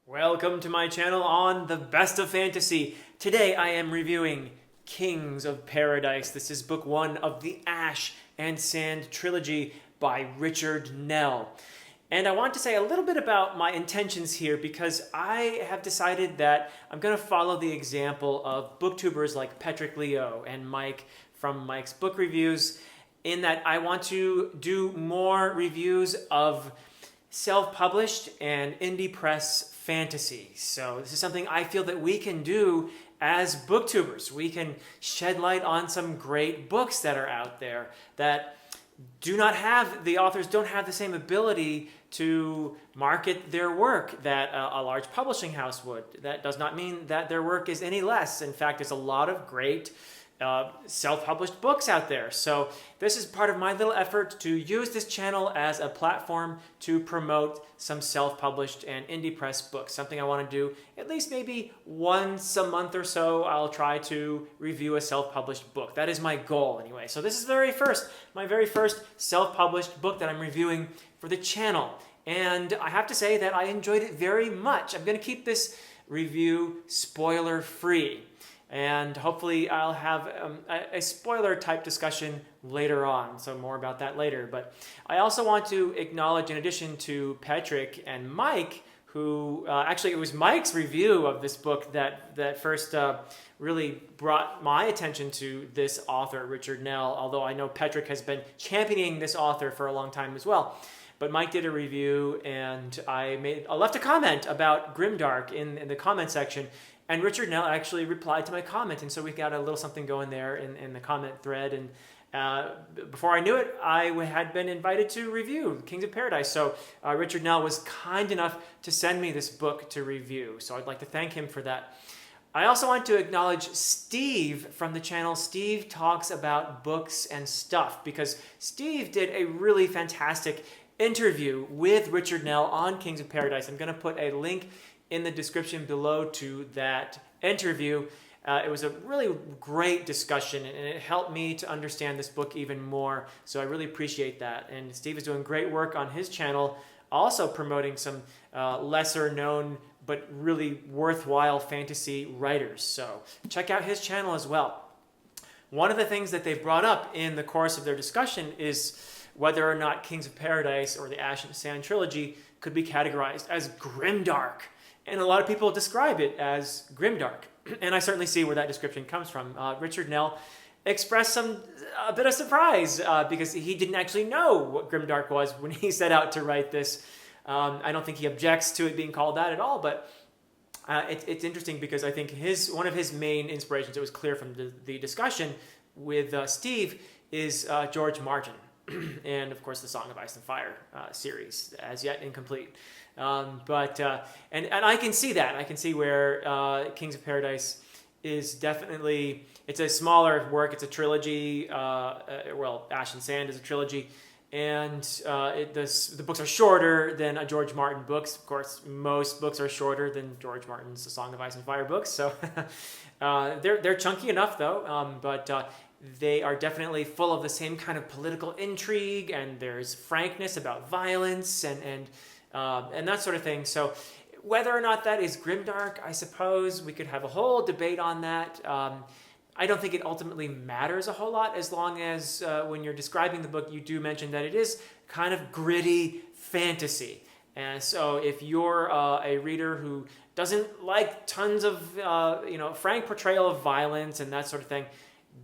Welcome to my channel on the best of fantasy. Today I am reviewing Kings of Paradise. This is book one of the Ash and Sand trilogy by Richard Nell. And I want to say a little bit about my intentions here because I have decided that I'm going to follow the example of booktubers like Patrick Leo and Mike from Mike's book reviews, in that I want to do more reviews of self-published and indie press fantasy. So this is something I feel that we can do as booktubers. We can shed light on some great books that are out there that the authors don't have the same ability to market their work that a large publishing house would. That does not mean that their work is any less. In fact, there's a lot of great self-published books out there. So this is part of my little effort to use this channel as a platform to promote some self-published and indie press books. Something I want to do at least maybe once a month or so. I'll try to review a self-published book. That is my goal anyway. So this is my very first self-published book that I'm reviewing for the channel. And I have to say that I enjoyed it very much. I'm going to keep this review spoiler-free. And hopefully I'll have a spoiler type discussion later on, so more about that later. But I also want to acknowledge, in addition to Patrick and Mike, who actually it was Mike's review of this book that first really brought my attention to this author, Richard Nell, although I know Patrick has been championing this author for a long time as well. But Mike did a review, and I left a comment about grimdark in the comment section. And Richard Nell actually replied to my comment, and so we got a little something going there in the comment thread. And before I knew it, I had been invited to review Kings of Paradise. So Richard Nell was kind enough to send me this book to review. So I'd like to thank him for that. I also want to acknowledge Steve from the channel. Steve Talks About Books and Stuff, because Steve did a really fantastic interview with Richard Nell on Kings of Paradise. I'm going to put a link in the description below to that interview. It was a really great discussion, and it helped me to understand this book even more. So I really appreciate that. And Steve is doing great work on his channel, also promoting some lesser known but really worthwhile fantasy writers. So check out his channel as well. One of the things that they brought up in the course of their discussion is whether or not Kings of Paradise or the Ash and Sand trilogy could be categorized as grimdark. And a lot of people describe it as grimdark. And I certainly see where that description comes from. Richard Nell expressed a bit of surprise because he didn't actually know what grimdark was when he set out to write this. I don't think he objects to it being called that at all, but it's interesting because I think one of his main inspirations, it was clear from the discussion with Steve, is George Martin. And of course the Song of Ice and Fire series, as yet incomplete. And I can see that. I can see where Kings of Paradise is definitely, it's a smaller work. It's a trilogy. Ash and Sand is a trilogy. And the books are shorter than a George Martin books. Of course, most books are shorter than George Martin's The Song of Ice and Fire books. So they're chunky enough though, but they are definitely full of the same kind of political intrigue, and there's frankness about violence and that sort of thing. So whether or not that is grimdark, I suppose we could have a whole debate on that. I don't think it ultimately matters a whole lot, as long as when you're describing the book, you do mention that it is kind of gritty fantasy. And so if you're a reader who doesn't like tons of frank portrayal of violence and that sort of thing,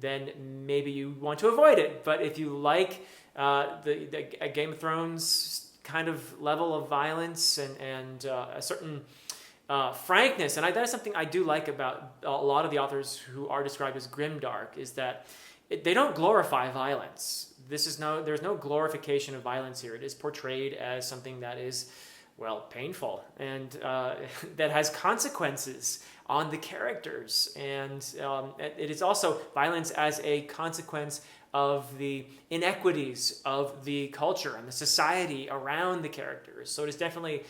then maybe you want to avoid it. But if you like the Game of Thrones kind of level of violence and a certain frankness, and that is something I do like about a lot of the authors who are described as grimdark, is that they don't glorify violence. There's no glorification of violence here. It is portrayed as something that is, well, painful and that has consequences on the characters. And it is also violence as a consequence of the inequities of the culture and the society around the characters. So it is definitely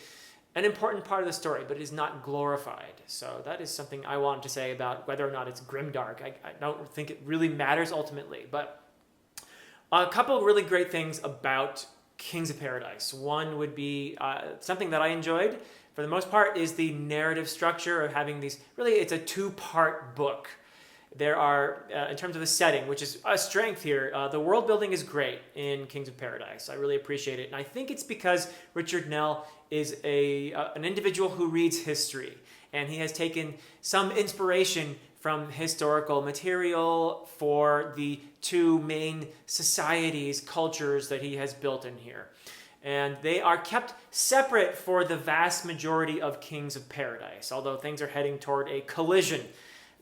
an important part of the story, but it is not glorified. So that is something I wanted to say about whether or not it's grimdark. I don't think it really matters ultimately, but a couple of really great things about Kings of Paradise. One would be something that I enjoyed for the most part, is the narrative structure of having these. Really, it's a two-part book. There are, in terms of the setting, which is a strength here, the world building is great in Kings of Paradise. I really appreciate it. And I think it's because Richard Nell is an individual who reads history. And he has taken some inspiration from historical material for the two main societies, cultures that he has built in here. And they are kept separate for the vast majority of Kings of Paradise, although things are heading toward a collision.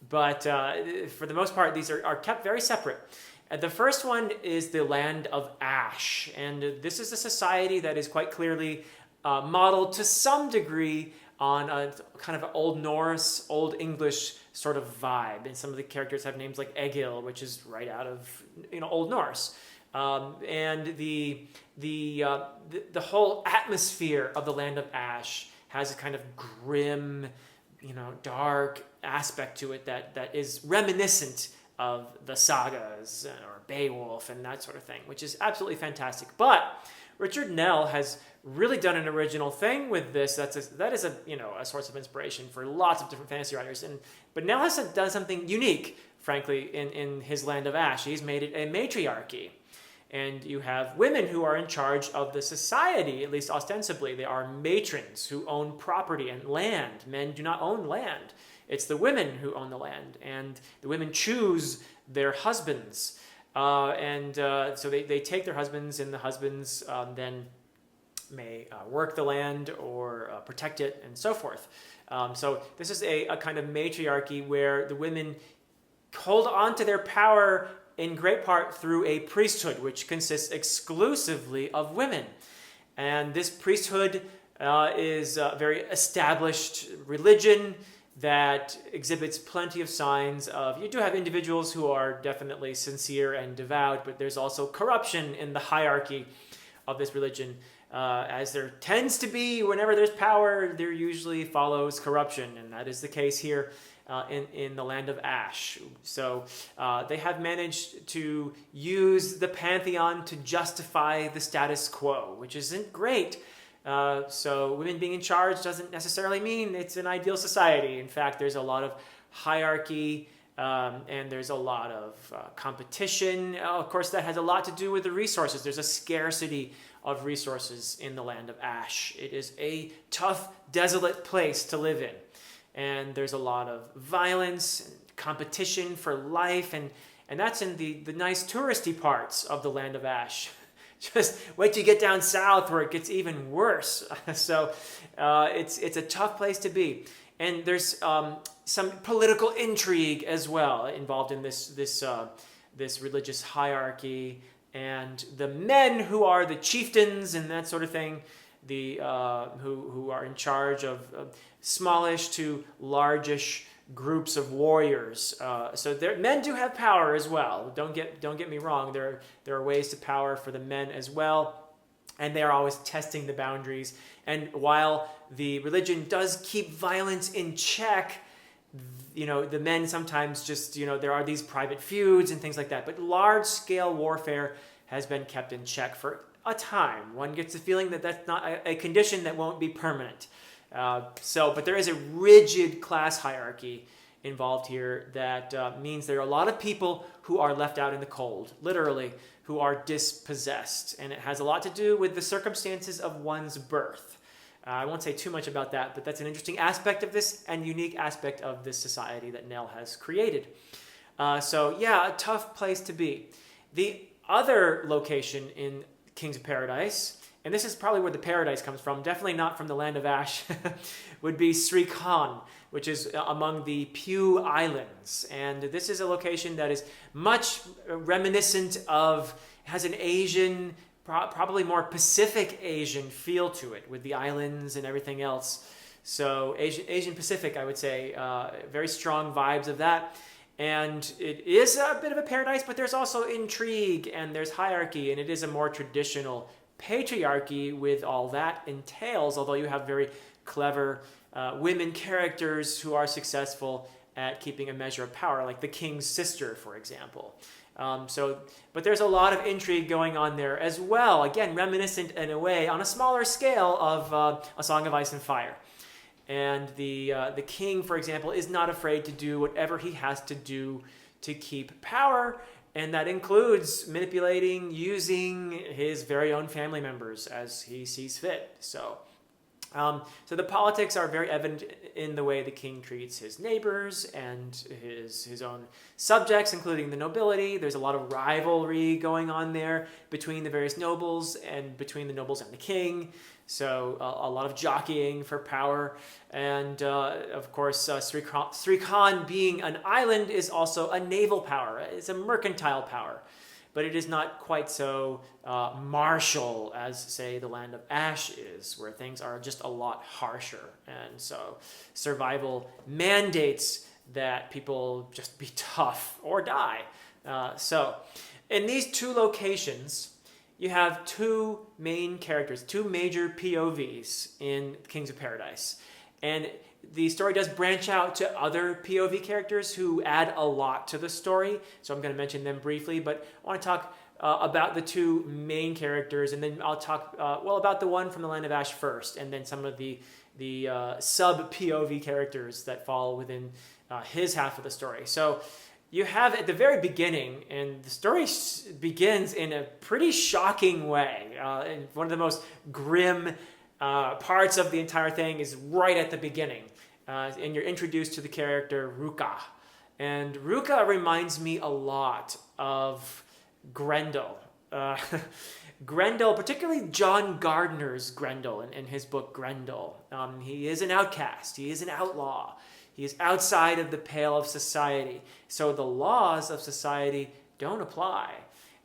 But for the most part, these are kept very separate. The first one is the land of Ash. And this is a society that is quite clearly modeled to some degree on a kind of an Old Norse, Old English sort of vibe. And some of the characters have names like Egil, which is right out of Old Norse. And the whole atmosphere of the land of Ash has a kind of grim, dark aspect to it that is reminiscent of the sagas or Beowulf and that sort of thing, which is absolutely fantastic. But Richard Nell has really done an original thing with this. That is a source of inspiration for lots of different fantasy writers. But Nell has done something unique, frankly, in his land of Ash. He's made it a matriarchy. And you have women who are in charge of the society, at least ostensibly. They are matrons who own property and land. Men do not own land. It's the women who own the land. And the women choose their husbands. So they take their husbands, and the husbands then may work the land or protect it and so forth. So this is a kind of matriarchy where the women hold on to their power in great part through a priesthood, which consists exclusively of women. And this priesthood is a very established religion that exhibits plenty of signs of, you do have individuals who are definitely sincere and devout, but there's also corruption in the hierarchy of this religion. As there tends to be, whenever there's power, there usually follows corruption, and that is the case here in the land of Ash. So they have managed to use the pantheon to justify the status quo, which isn't great. So women being in charge doesn't necessarily mean it's an ideal society. In fact, there's a lot of hierarchy and there's a lot of competition. Of course, that has a lot to do with the resources. There's a scarcity of resources in the land of Ash. It is a tough, desolate place to live in. And there's a lot of violence, and competition for life, and that's in the nice touristy parts of the land of Ash. Just wait till you get down south where it gets even worse. So it's a tough place to be. And there's some political intrigue as well involved in this religious hierarchy. And the men who are the chieftains and that sort of thing, who are in charge of smallish to largish groups of warriors. So men do have power as well. Don't get me wrong. There are ways to power for the men as well, and they are always testing the boundaries. And while the religion does keep violence in check, the men sometimes just there are these private feuds and things like that. But large-scale warfare has been kept in check for a time. One gets the feeling that that's not a condition that won't be permanent. But there is a rigid class hierarchy involved here that means there are a lot of people who are left out in the cold, literally, who are dispossessed. And it has a lot to do with the circumstances of one's birth. I won't say too much about that, but that's an interesting aspect of this and unique aspect of this society that Nell has created. A tough place to be. The other location in Kings of Paradise, and this is probably where the paradise comes from, definitely not from the land of Ash, would be Sri Khan, which is among the Pew Islands. And this is a location that is much reminiscent of, has an Asian, probably more Pacific Asian feel to it, with the islands and everything else. So Asian Pacific, I would say, very strong vibes of that. And it is a bit of a paradise, but there's also intrigue and there's hierarchy, and it is a more traditional patriarchy with all that entails, although you have very clever women characters who are successful at keeping a measure of power, like the king's sister, for example. But there's a lot of intrigue going on there as well. Again, reminiscent in a way, on a smaller scale, of A Song of Ice and Fire. And the king, for example, is not afraid to do whatever he has to do to keep power, and that includes manipulating, using his very own family members as he sees fit. So the politics are very evident in the way the king treats his neighbors and his own subjects, including the nobility. There's a lot of rivalry going on there between the various nobles and between the nobles and the king. So a lot of jockeying for power. And of course, Sri Khan being an island is also a naval power. It's a mercantile power. But it is not quite so martial as, say, the Land of Ash is, where things are just a lot harsher. And so survival mandates that people just be tough or die. So in these two locations, you have two main characters, two major POVs in Kings of Paradise. And the story does branch out to other POV characters who add a lot to the story, so I'm going to mention them briefly, but I want to talk about the two main characters, and then I'll talk about the one from the Land of Ash first, and then some of the sub-POV characters that fall within his half of the story. So you have at the very beginning, and the story begins in a pretty shocking way, and one of the most grim parts of the entire thing is right at the beginning. And you're introduced to the character Ruka. And Ruka reminds me a lot of Grendel. Grendel, particularly John Gardner's Grendel in his book Grendel. He is an outcast. He is an outlaw. He is outside of the pale of society. So the laws of society don't apply.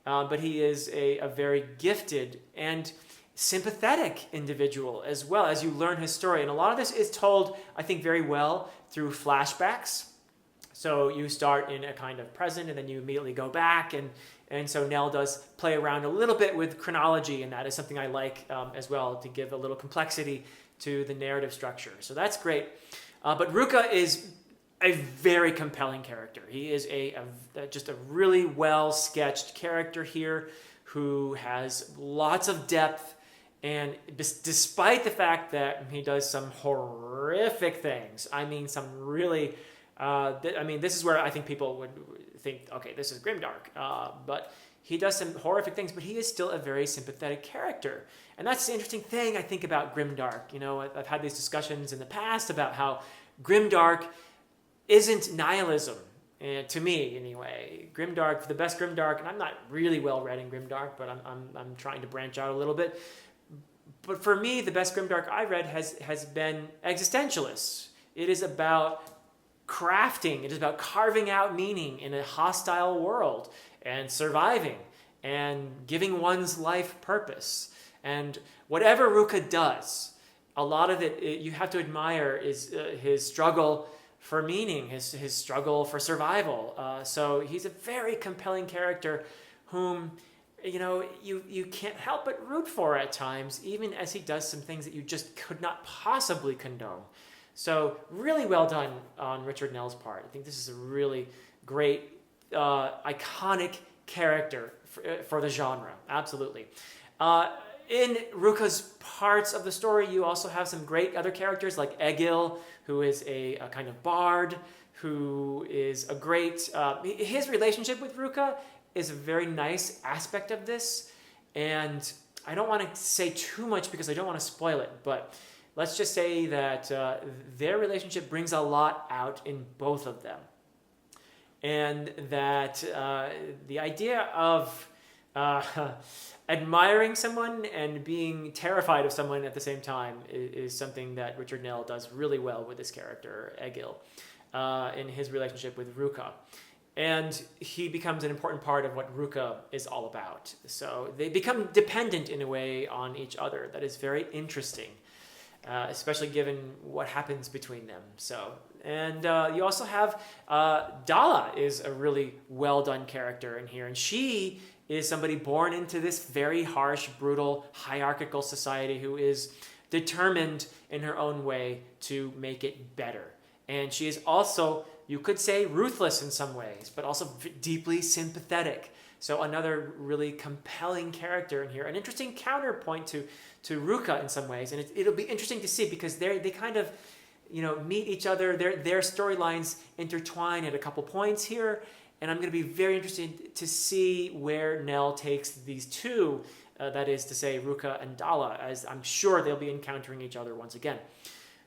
But he is a very gifted and sympathetic individual as well, as you learn his story. And a lot of this is told, I think, very well through flashbacks. So you start in a kind of present and then you immediately go back. And so Nell does play around a little bit with chronology, and that is something I like as well, to give a little complexity to the narrative structure. So that's great. But Ruka is a very compelling character. He is just a really well-sketched character here who has lots of depth. And despite the fact that he does some horrific things, I mean, some really, this is where I think people would think, okay, this is grimdark. But he does some horrific things, but he is still a very sympathetic character. And that's the interesting thing, I think, about grimdark. You know, I've had these discussions in the past about how grimdark isn't nihilism. To me, anyway. Grimdark, the best grimdark, and I'm not really well read in grimdark, but I'm trying to branch out a little bit. But for me, the best grimdark I read has been existentialist. It is about crafting. It is about carving out meaning in a hostile world and surviving and giving one's life purpose. And whatever Ruka does, a lot of it you have to admire is his struggle for meaning, his struggle for survival. So he's a very compelling character whom, you know, you can't help but root for at times, even as he does some things that you just could not possibly condone. So really well done on Richard Nell's part. I think this is a really great, iconic character for the genre. Absolutely. In Ruka's parts of the story, you also have some great other characters like Egil, who is a kind of bard, who is a great... his relationship with Ruka is a very nice aspect of this, and I don't want to say too much because I don't want to spoil it, but let's just say that their relationship brings a lot out in both of them. And that the idea of admiring someone and being terrified of someone at the same time is something that Richard Nell does really well with this character, Egil, in his relationship with Ruka. And he becomes an important part of what Ruka is all about. So they become dependent in a way on each other that is very interesting, especially given what happens between them. So, and you also have Dala is a really well done character in here, and she is somebody born into this very harsh, brutal, hierarchical society who is determined in her own way to make it better. And she is also, you could say, ruthless in some ways, but also deeply sympathetic. So another really compelling character in here. An interesting counterpoint to Ruka in some ways. And it'll be interesting to see because they kind of meet each other. Their storylines intertwine at a couple points here, and I'm going to be very interested to see where Nell takes these two, that is to say Ruka and Dala, as I'm sure they'll be encountering each other once again.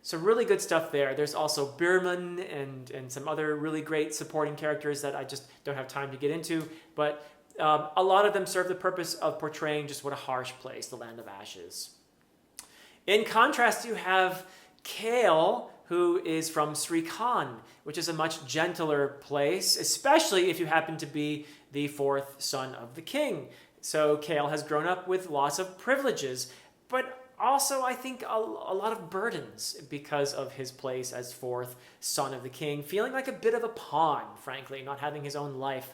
So really good stuff there. There's also Birman and some other really great supporting characters that I just don't have time to get into, but a lot of them serve the purpose of portraying just what a harsh place the Land of Ash is. In contrast, you have Kale, who is from Sri Khan, which is a much gentler place, especially if you happen to be the fourth son of the king. So Kale has grown up with lots of privileges, but also I think a lot of burdens because of his place as fourth son of the king, feeling like a bit of a pawn, frankly, not having his own life.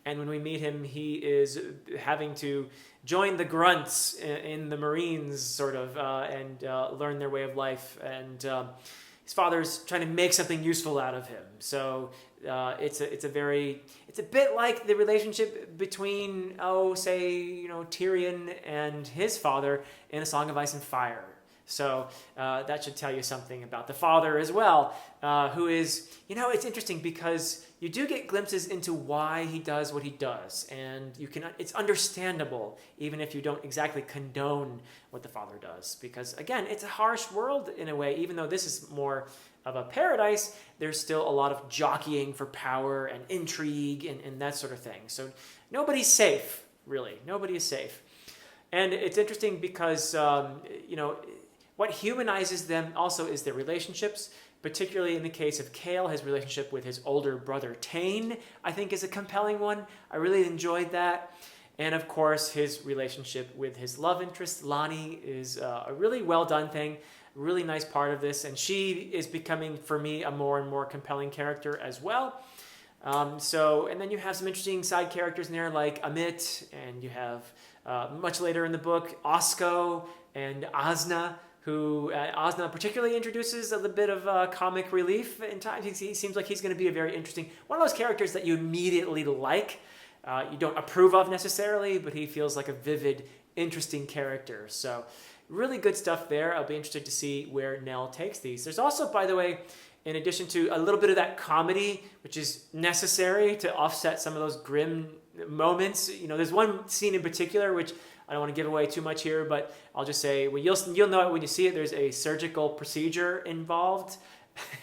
And when we meet him, he is having to join the grunts in the Marines, sort of, and learn their way of life. And his father's trying to make something useful out of him. So it's a bit like the relationship between, Tyrion and his father in A Song of Ice and Fire. So that should tell you something about the father as well, who is, it's interesting because you do get glimpses into why he does what he does, and it's understandable even if you don't exactly condone what the father does, because again, it's a harsh world in a way. Even though this is more of a paradise, there's still a lot of jockeying for power and intrigue and that sort of thing. So nobody's safe, really. Nobody is safe. And it's interesting because, what humanizes them also is their relationships, particularly in the case of Kale. His relationship with his older brother Tane, I think, is a compelling one. I really enjoyed that. And of course, his relationship with his love interest, Lonnie, is a really well done thing, really nice part of this. And she is becoming, for me, a more and more compelling character as well. And then you have some interesting side characters in there like Amit, and you have, much later in the book, Osko and Asna, who Asna particularly introduces a little bit of comic relief in times. He seems like he's going to be a very interesting, one of those characters that you immediately like. You don't approve of necessarily, but he feels like a vivid, interesting character. So really good stuff there. I'll be interested to see where Nell takes these. There's also, by the way, in addition to a little bit of that comedy, which is necessary to offset some of those grim moments, there's one scene in particular which I don't want to give away too much here, but I'll just say, well, you'll know it when you see it. There's a surgical procedure involved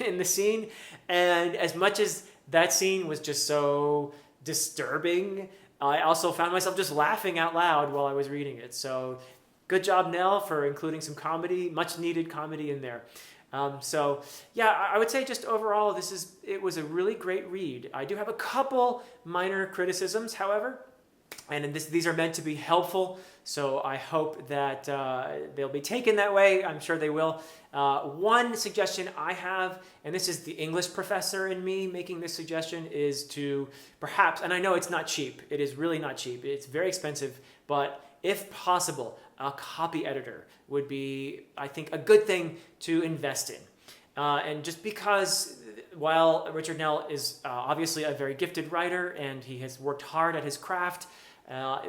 in the scene. And as much as that scene was just so disturbing, I also found myself just laughing out loud while I was reading it. So good job, Nell, for including some comedy, much needed comedy in there. I would say just overall, it was a really great read. I do have a couple minor criticisms, however, and these are meant to be helpful, so I hope that they'll be taken that way. I'm sure they will. One suggestion I have, and this is the English professor in me making this suggestion, is to perhaps, and I know it's not cheap, it is really not cheap, it's very expensive, but if possible, a copy editor would be, I think, a good thing to invest in. And just because while Richard Nell is obviously a very gifted writer and he has worked hard at his craft,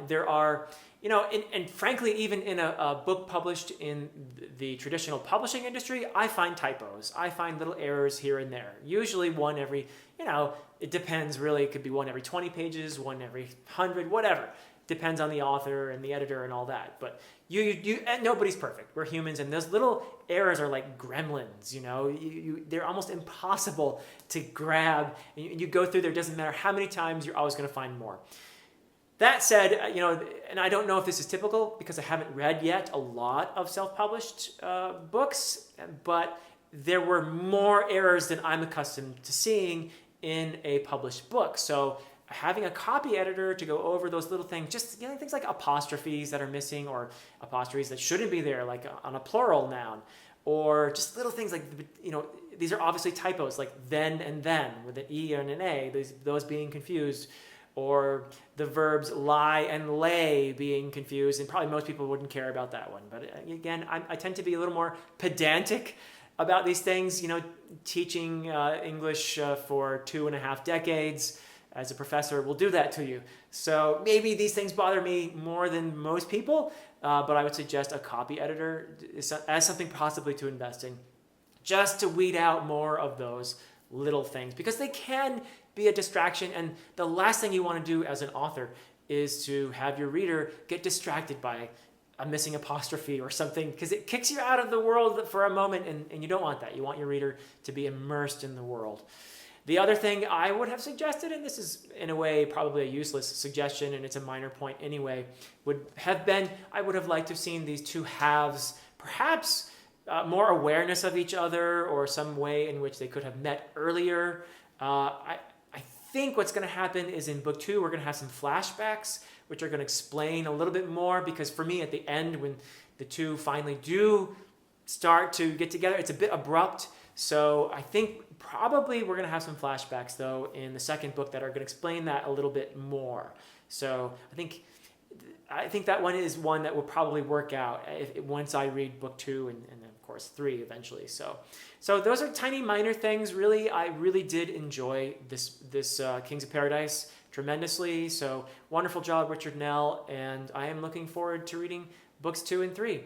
there are, and frankly, even in a book published in the traditional publishing industry, I find typos. I find little errors here and there. Usually one every, it depends really. It could be one every 20 pages, one every 100, whatever. Depends on the author and the editor and all that. But and nobody's perfect. We're humans, and those little errors are like gremlins. They're almost impossible to grab. You go through there. It doesn't matter how many times. You're always going to find more. That said, and I don't know if this is typical because I haven't read yet a lot of self-published books, but there were more errors than I'm accustomed to seeing in a published book. So having a copy editor to go over those little things, just things like apostrophes that are missing or apostrophes that shouldn't be there, like on a plural noun, or just little things like, these are obviously typos, like then and then with an E and an A, those being confused, or the verbs lie and lay being confused, and probably most people wouldn't care about that one. But again, I tend to be a little more pedantic about these things, teaching English for 2.5 decades as a professor will do that to you. So maybe these things bother me more than most people, but I would suggest a copy editor as something possibly to invest in. just to weed out more of those little things, because they can be a distraction, and the last thing you want to do as an author is to have your reader get distracted by a missing apostrophe or something, because it kicks you out of the world for a moment, and you don't want that. You want your reader to be immersed in the world. The other thing I would have suggested, and this is in a way probably a useless suggestion and it's a minor point anyway, would have been, I would have liked to have seen these two halves, perhaps more awareness of each other, or some way in which they could have met earlier. I think what's going to happen is in book 2, we're going to have some flashbacks, which are going to explain a little bit more, because for me at the end, when the two finally do start to get together, it's a bit abrupt. So I think probably we're going to have some flashbacks, though, in the second book that are going to explain that a little bit more. So I think that one is one that will probably work out once I read book 2 and then, of course, 3 eventually. So those are tiny minor things. Really, I really did enjoy this Kings of Paradise tremendously. So wonderful job, Richard Nell, and I am looking forward to reading books 2 and 3.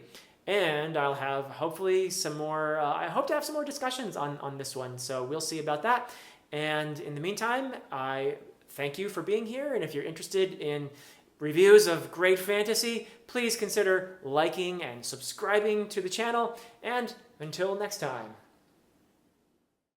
And I'll have hopefully some more, I hope to have some more discussions on this one. So we'll see about that. And in the meantime, I thank you for being here. And if you're interested in reviews of great fantasy, please consider liking and subscribing to the channel. And until next time.